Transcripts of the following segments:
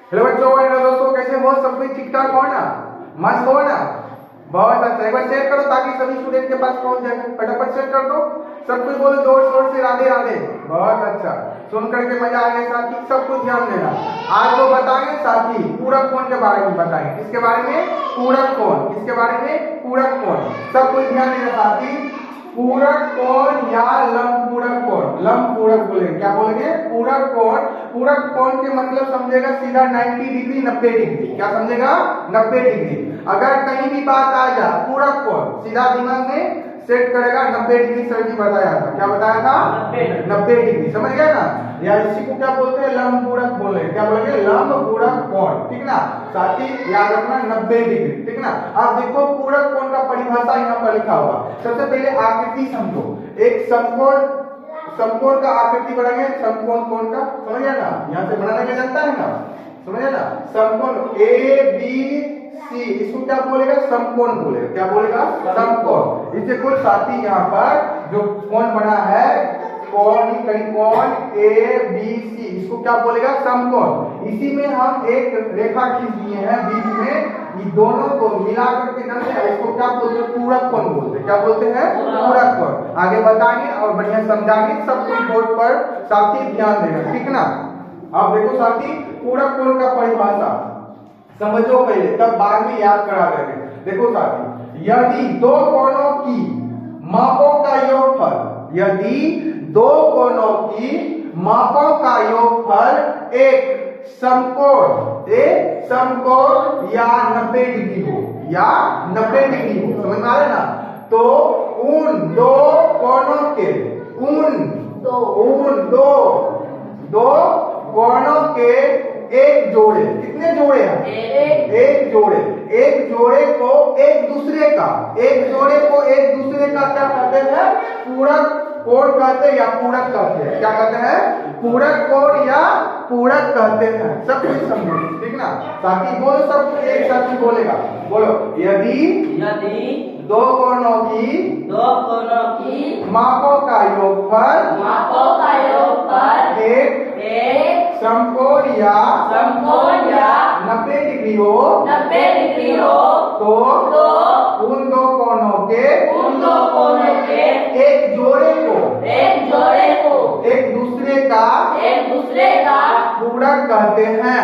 Hello बच्चों, hello दोस्तों, कैसे हो? सब कुछ ठीक ठाक हो ना? मस्त हो ना? बहुत अच्छा। एक बार शेयर करो ताकि सभी स्टूडेंट के पास पहुंच जाए। फटाफट शेयर कर दो। सब कुछ बोलो जोर शोर से, राधे राधे। बहुत अच्छा, सुन करके मजा आ गया साथी। सब कुछ ध्यान देना। आज तो बताएंगे साथी पूरक कोण के बारे में बताएंगे। किसके बारे में? पूरक कोण। किसके बारे में? पूरक कोण। सब कुछ ध्यान देना साथी। पूरक कोण या लंब पूरक कोण। लंब पूरक बोलेंगे। क्या बोलेंगे? पूरक कोण। पूरक कोण के मतलब समझेगा सीधा 90 डिग्री, 90 डिग्री। क्या समझेगा? 90 डिग्री। अगर कहीं भी बात आ जा पूरक कोण, सीधा दिमाग में सेट करेगा 90 डिग्री। सर जी बताया था। क्या बताया था? 90 डिग्री। समझ गया ना? या इसी को क्या बोलते हैं? लंब पूरक बोले। क्या बोलेंगे? लंब पूरक कोण। ठीक ना साथी? याद रखना 90 डिग्री। ठीक ना? अब देखो पूरक कोण का परिभाषा यहाँ पर लिखा हुआ। सबसे पहले आकृति समझो। एक समकोण का आकृति बनाएंगे। समकोण कोण का समझ गया ना? यहाँ से बनाने का जानता है ना? समझे ना? समकोण ए बी सी, इसको क्या बोलेगा? समकोण बोलेगा। क्या बोलेगा? समकोण। इसे कोई साथी यहाँ पर जो कोण बना है, कोण ए बी सी, इसको क्या बोलेगा? समकोण। इसी में हम एक रेखा खींच दिए हैं बीच में। ये दोनों को मिलाकर के करते इसको क्या बोलते हैं? पूरक कोण बोलते हैं। क्या बोलते हैं? पूरक कोण। आगे बताएंगे और बढ़िया समझाएंगे। सब कुछ बोर्ड पर साथी ध्यान देना। ठीक ना? अब देखो साथी, पूरक कोण का परिभाषा समझो पहले, तब बाद में याद करा देंगे। देखो साथी, यदि दो कोणों की मापों का योगफल, यदि दो कोणों की मापों का योगफल एक समकोण या 90 डिग्री हो, या 90 डिग्री हो, समझ में आ रहा है ना? तो उन दो कोणों के दो कोणों के एक जोड़े, कितने जोड़े हैं? एक जोड़े को एक दूसरे का क्या कहते हैं? पूरक कोण कहते हैं या पूरक कहते हैं। क्या कहते हैं? पूरक कोण या पूरक कहते हैं। सब कुछ समझो। ठीक ना साथी? बोलो, सब कुछ एक साथ ही बोलेगा। बोलो, यदि दो कोणों की मापों का योगफल एक समकोण या 90 डिग्री हो, तो उन दो कोणों के एक जोड़े को एक दूसरे का पूरक कहते हैं।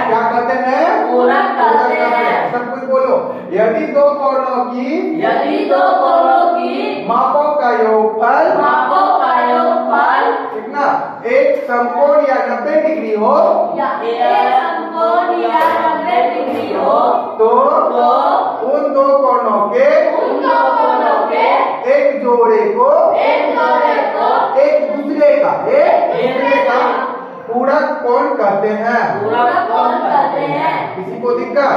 क्या कहते हैं? पूरक कहते हैं। सब कुछ बोलो, यदि दो कोणों की मापों का योगफल ठीक ना, एक समकोण या 90 डिग्री हो, तो उन दो कोणों के एक जोड़े को एक दूसरे का पूरक कोण कहते हैं। किसी को दिक्कत?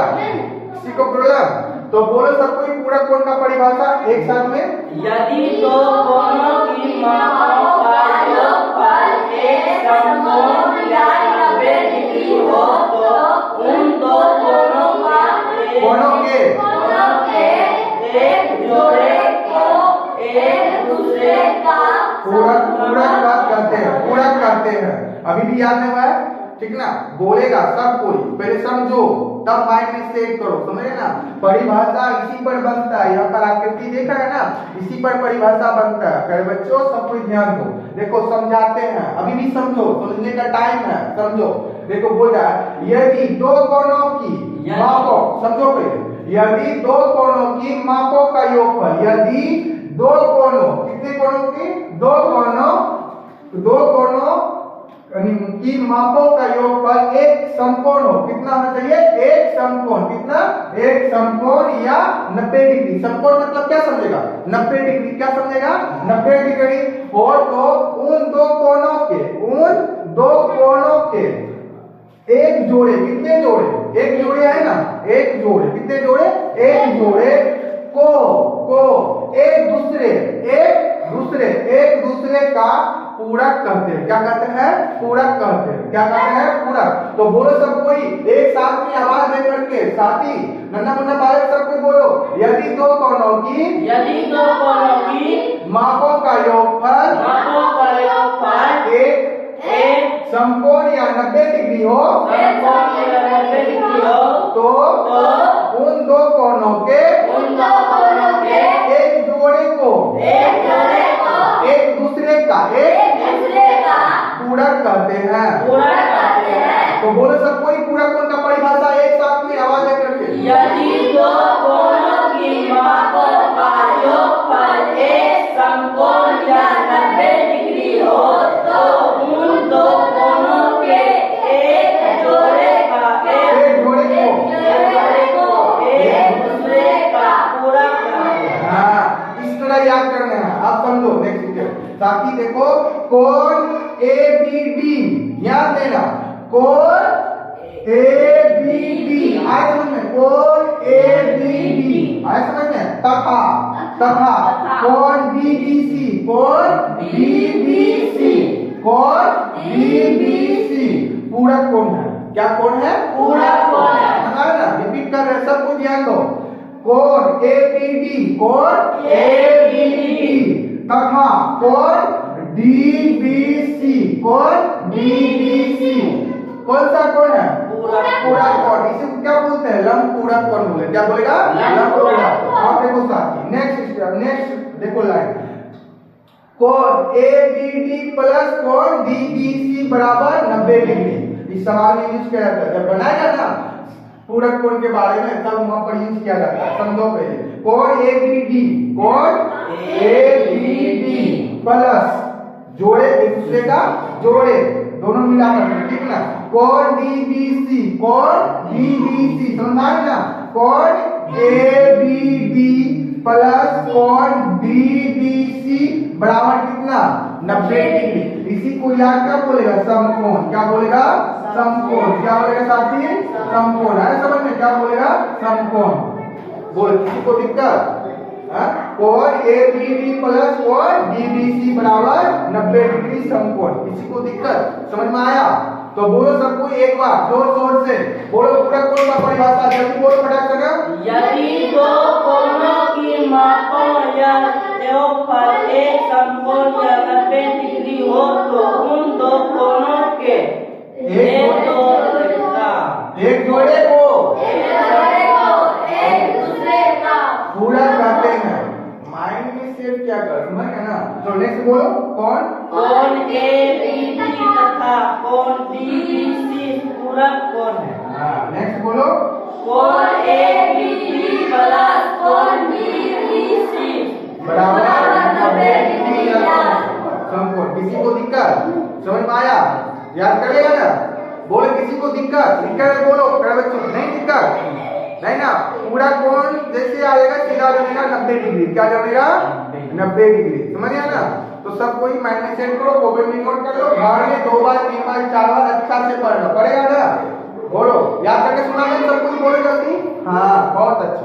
किसी को प्रॉब्लम? तो बोलो सब कोई पूरक कोण का परिभाषा एक साथ में। यदि दो कोणों की मापों का योगफल एक समकोण या 90 डिग्री हो, तो उन दो कोणों के एक जोड़े को एक दूसरे का पूरक कहते हैं। अभी भी याद नहीं हुआ है? ठीक ना? बोलेगा सब कोई, पहले समझो तब माइंड में सेट करो। समझे ना? परिभाषा इसी पर बनता है। यहाँ पर आकृति देखा है ना? इसी पर परिभाषा बनता है। करे बच्चों, सब कुछ ध्यान दो। देखो समझाते हैं, अभी भी समझो, समझने का टाइम है। समझो, देखो बोल रहा है, यदि दो कोणों की मापों, समझो पहले, यदि दो कोणों की मापों का योगफल, यदि दो कोणों, कितने कोणों की? दो कोणों की मापों का योगफल एक समकोण हो। कितना होना चाहिए? एक समकोण। कितना? एक समकोण या 90 डिग्री। समकोण मतलब क्या समझेगा? 90 डिग्री। क्या समझेगा? 90 डिग्री हो, तो उन दो कोणों के एक जोड़े, कितने जोड़े? एक जोड़े है ना? एक जोड़े, कितने जोड़े? एक जोड़े को एक दूसरे का पूरक कहते हैं। क्या कहते हैं? पूरक कहते हैं। क्या कहते हैं? पूरक। तो बोलो सब कोई एक साथ में आवाज दे करके, साथी नन्ना मुन्ना बालक सब कोई बोलो, यदि दो कोणों की मापों का योगफल एक समकोण या 90 डिग्री हो समकोण या 90 डिग्री हो तो उन दो कोणों के एक जोड़े को एक दूसरे का पूरक कहते हैं। तो बोलो सब कोई पूरक कोण का परिभाषा एक साथ में आवाज लेकर के। यदि दो कोणों की मापों का योगफल एक समकोण या 90 डिग्री हो तो उन दो कोणों के एक जोड़े को एक दूसरे का पूरक कहते हैं। हाँ, इस तरह याद करना है। आप समझो नेक्स्ट ताकि देखो कोण ABD याद देना कोण ABD आए समझ में कोण ABD आए समझ में तथा कोण BBC पूरक कोण है। क्या कोण है? पूरक कोण है। ना रिपीट कर रहे सब कुछ ध्यान दो। कोण ABD तथा कोण DBC कौन सा कोण है? पूरक कोण। इसे क्या बोलते हैं? लंब पूरक कोण बोले। क्या बोलेगा? लंब पूरक। आप देखो साथी नेक्स्ट देखो लाइन कोण ABD प्लस कोण DBC बराबर 90 डिग्री। इस सवाल में यूज किया जाता है जब बनाएगा ना पूरक कोण के बारे में तब वहां पर यूज किया जाता है। समझो पहले कोण ABD प्लस जोड़े एक दूसरे का जोड़े दोनों मिलाकर ठीक ना कोण DBC समझ ना कोण ABD प्लस कोण DBC बराबर कितना 90 डिग्री। इसी को याद क्या बोलेगा? समकोण। क्या बोलेगा? समकोण। क्या बोलेगा साथी? समकोण। है समझ में? क्या बोलेगा? समकोण। बोल किसी को दिक्कत? कोण ABD प्लस कोण DBC बराबर 90 डिग्री समकोण। किसी को दिक्कत? समझ में आया? तो बोलो सबको एक बार जोर से बोलो पूरक कोण का परिभाषा जल्दी बोलो फटाक से। यदि दो कोणों की मापों या योगफल एक समकोण या 90 डिग्री हो तो उन दो कोणों के एक जोड़े को एक दूसरे का पूरक कहते हैं। माइंड में सेट क्या कर समझ है ना। तो नेक्स्ट बोलो कोण ABD तथा कोण DBC पूरक कोण है। नेक्स्ट बोलो कोण ABD प्लस कोण DBC बराबर 90 डिग्री समकोण। किसी को दिक्कत? समझ में आया? याद करेगा ना। बोले किसी को दिक्कत? बोलो बच्चों नहीं दिक्कत नहीं ना। पूरा कोण जैसे आएगा सीधा बनेगा 90 डिग्री। क्या बनेगा? 90 डिग्री। समझ गया ना। तो सब कोई माइंड में सेट करो कॉपी में नोट कर लो घर में 2 बार 3 बार 4 बार अच्छा से पढ़ना पड़ेगा ना। बोलो याद करके सुना दो सब कुछ बोलो जल्दी। हाँ बहुत अच्छा।